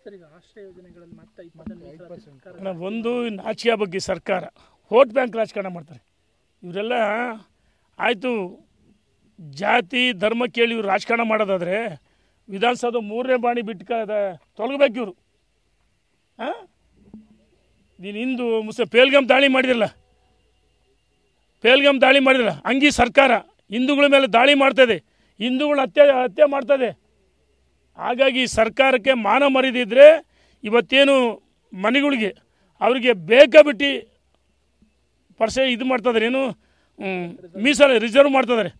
Sir, ಈಗ ಆಶ್ರಯ ಯೋಜನೆಗಳಲ್ಲಿ ಮತ್ತೆ ಒಂದು ನಾಚಿಕೆ ಬಗ್ಗೆ ಸರ್ಕಾರ ವೋಟ್ ಬ್ಯಾಂಕ್ ರಾಜಕಾರಣ ಮಾಡ್ತಾರೆ. ಇವರೆಲ್ಲ ಆಯಿತು ಜಾತಿ ಧರ್ಮ ಕೇಳಿ ಇವರು ರಾಜಕಾರಣ ಮಾಡೋದಾದರೆ ವಿಧಾನಸೌಧ 3ನೇ ಬಾಣಿ ಬಿಟ್ಟು ತೊಲಗಬೇಕು ಇವರು. ನೀನು ಹಿಂದೂ ಮುಸ್ಲಿಂ ಪೇಲ್ಗಮ್ ದಾಳಿ ಮಾಡಿದಿರಲ್ಲ, ಹಂಗೆ ಸರ್ಕಾರ ಹಿಂದೂಗಳ ಮೇಲೆ ದಾಳಿ ಮಾಡ್ತದೆ, ಹಿಂದೂಗಳ ಹತ್ಯೆ ಮಾಡ್ತದೆ. ಹಾಗಾಗಿ ಸರ್ಕಾರಕ್ಕೆ ಮಾನ ಮರ್ಯಾದಿದ್ರೆ ಇವತ್ತೇನು ಮನೆಗಳಿಗೆ ಅವರಿಗೆ ಬೇಕಾಬಿಟ್ಟು ಇದು ಮಾಡ್ತಿದ್ದಾರೆ, ಏನು ರಿಸರ್ವ್ ಮಾಡ್ತಿದ್ದಾರೆ,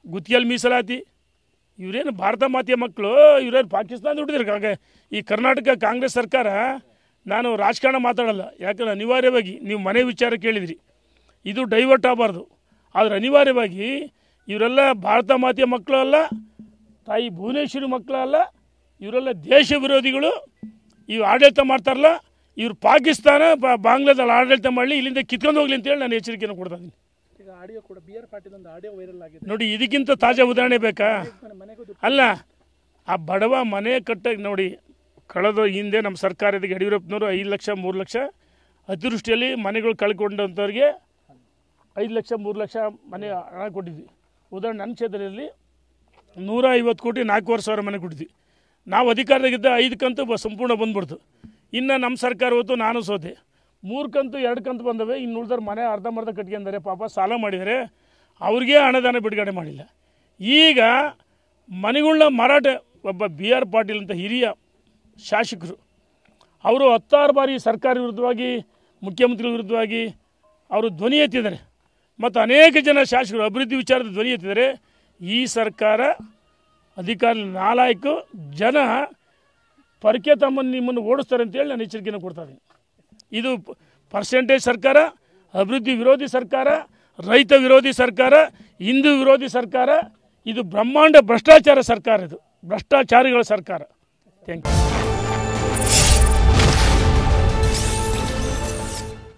ಗುತ್ತಿಗೆಯಲ್ಲಿ ಮೀಸಲಾತಿ. ಇವರೇನು ಭಾರತ ಮಾತೆಯ ಮಕ್ಕಳು, ಇವರೇನು ಪಾಕಿಸ್ತಾನ ಹುಟ್ಟಿದ್ರು. ಈ ಕರ್ನಾಟಕ ಕಾಂಗ್ರೆಸ್ ಸರ್ಕಾರ, ನಾನು ರಾಜಕಾರಣ ಮಾತಾಡಲ್ಲ, ಯಾಕಂದ್ರೆ ಅನಿವಾರ್ಯವಾಗಿ ನೀವು ಮನೆ ವಿಚಾರ ಕೇಳಿದ್ರಿ, ಇದು ಡೈವರ್ಟ್ ಆಗಬಾರ್ದು. ಆದರೆ ಅನಿವಾರ್ಯವಾಗಿ ಇವರೆಲ್ಲ ಭಾರತ ಮಾತೆಯ ಮಕ್ಕಳು ಅಲ್ಲ, ತಾಯಿ ಭುವನೇಶ್ವರಿ ಮಕ್ಕಳು ಅಲ್ಲ, ಇವರೆಲ್ಲ ದೇಶ ವಿರೋಧಿಗಳು. ಇವು ಆಡಳಿತ ಮಾಡ್ತಾರಲ್ಲ, ಇವರು ಪಾಕಿಸ್ತಾನ ಬಾಂಗ್ಲಾದಲ್ಲಿ ಆಡಳಿತ ಮಾಡಲಿ, ಇಲ್ಲಿಂದ ಕಿತ್ಕೊಂಡು ಹೋಗ್ಲಿ ಅಂತೇಳಿ ನಾನು ಎಚ್ಚರಿಕೆಯನ್ನು ಕೊಡ್ತಾ ಇದ್ದೀನಿ. ಈಗ ಆಡಿಯೋ ಕೂಡ ಬಿ ಆರ್ ಪಾಟೀಲ್ ಒಂದು ಆಡಿಯೋ ವೈರಲ್ ಆಗಿದೆ ನೋಡಿ. ಇದಕ್ಕಿಂತ ತಾಜಾ ಉದಾಹರಣೆ ಬೇಕಾ? ಅಲ್ಲ, ಆ ಬಡವ ಮನೆ ಕಟ್ಟಾಗಿ ನೋಡಿ, ಕಳೆದ ಹಿಂದೆ ನಮ್ಮ ಸರ್ಕಾರದಾಗ ಯಡಿಯೂರಪ್ಪನವರು 5 ಲಕ್ಷ 3 ಲಕ್ಷ ಅತಿವೃಷ್ಟಿಯಲ್ಲಿ ಮನೆಗಳು ಕಳ್ಕೊಂಡಂಥವ್ರಿಗೆ 5 ಲಕ್ಷ 3 ಲಕ್ಷ ಮನೆ ಹಣ ಕೊಟ್ಟಿದ್ವಿ. ಉದಾಹರಣೆ ನನ್ನ ಕ್ಷೇತ್ರದಲ್ಲಿ 150 ಕೋಟಿ 4,500 ಸಾವಿರ ಮನೆ ಕೊಟ್ಟಿದ್ವಿ. ನಾವು ಅಧಿಕಾರದಾಗಿದ್ದ 5 ಕಂತು ಸಂಪೂರ್ಣ ಬಂದ್ಬಿಡ್ತು. ಇನ್ನು ನಮ್ಮ ಸರ್ಕಾರ ಹೊತ್ತು ನಾನು ಸೋತೆ, 3 ಕಂತು 2 ಕಂತು ಬಂದವೆ. ಇನ್ನು ಉಳಿದವ್ರು ಮನೆ ಅರ್ಧಂಬರ್ಧ ಕಟ್ಕೊಂಡಿದ್ದಾರೆ, ಪಾಪ ಸಾಲ ಮಾಡಿದರೆ ಅವ್ರಿಗೆ ಹಣದಾನ ಬಿಡುಗಡೆ ಮಾಡಿಲ್ಲ. ಈಗ ಮನೆಗಳನ್ನ ಮಾರಾಟ, ಒಬ್ಬ ಬಿ ಆರ್ ಪಾಟೀಲ್ ಅಂತ ಹಿರಿಯ ಶಾಸಕರು, ಅವರು 16 ಬಾರಿ ಸರ್ಕಾರ ವಿರುದ್ಧವಾಗಿ, ಮುಖ್ಯಮಂತ್ರಿಗಳ ವಿರುದ್ಧವಾಗಿ ಅವರು ಧ್ವನಿ ಎತ್ತಿದ್ದಾರೆ. ಮತ್ತು ಅನೇಕ ಜನ ಶಾಸಕರು ಅಭಿವೃದ್ಧಿ ವಿಚಾರದ ಧ್ವನಿ ಎತ್ತಿದ್ದಾರೆ. ಈ ಸರ್ಕಾರ ಅಧಿಕಾರ ನಾಲಾಯಕು ಜನ ಪರಕೆ ನಿಮ್ಮನ್ನು ಓಡಿಸ್ತಾರೆ ಅಂತೇಳಿ ನಾನು ಎಚ್ಚರಿಕೆಯನ್ನು ಕೊಡ್ತಾ ಇದ್ದೀನಿ. ಇದು ಪರ್ಸೆಂಟೇಜ್ ಸರ್ಕಾರ, ಅಭಿವೃದ್ಧಿ ವಿರೋಧಿ ಸರ್ಕಾರ, ರೈತ ವಿರೋಧಿ ಸರ್ಕಾರ, ಹಿಂದೂ ವಿರೋಧಿ ಸರ್ಕಾರ, ಇದು ಬ್ರಹ್ಮಾಂಡ ಭ್ರಷ್ಟಾಚಾರ ಸರ್ಕಾರ, ಇದು ಭ್ರಷ್ಟಾಚಾರಿಗಳ ಸರ್ಕಾರ. Thank you.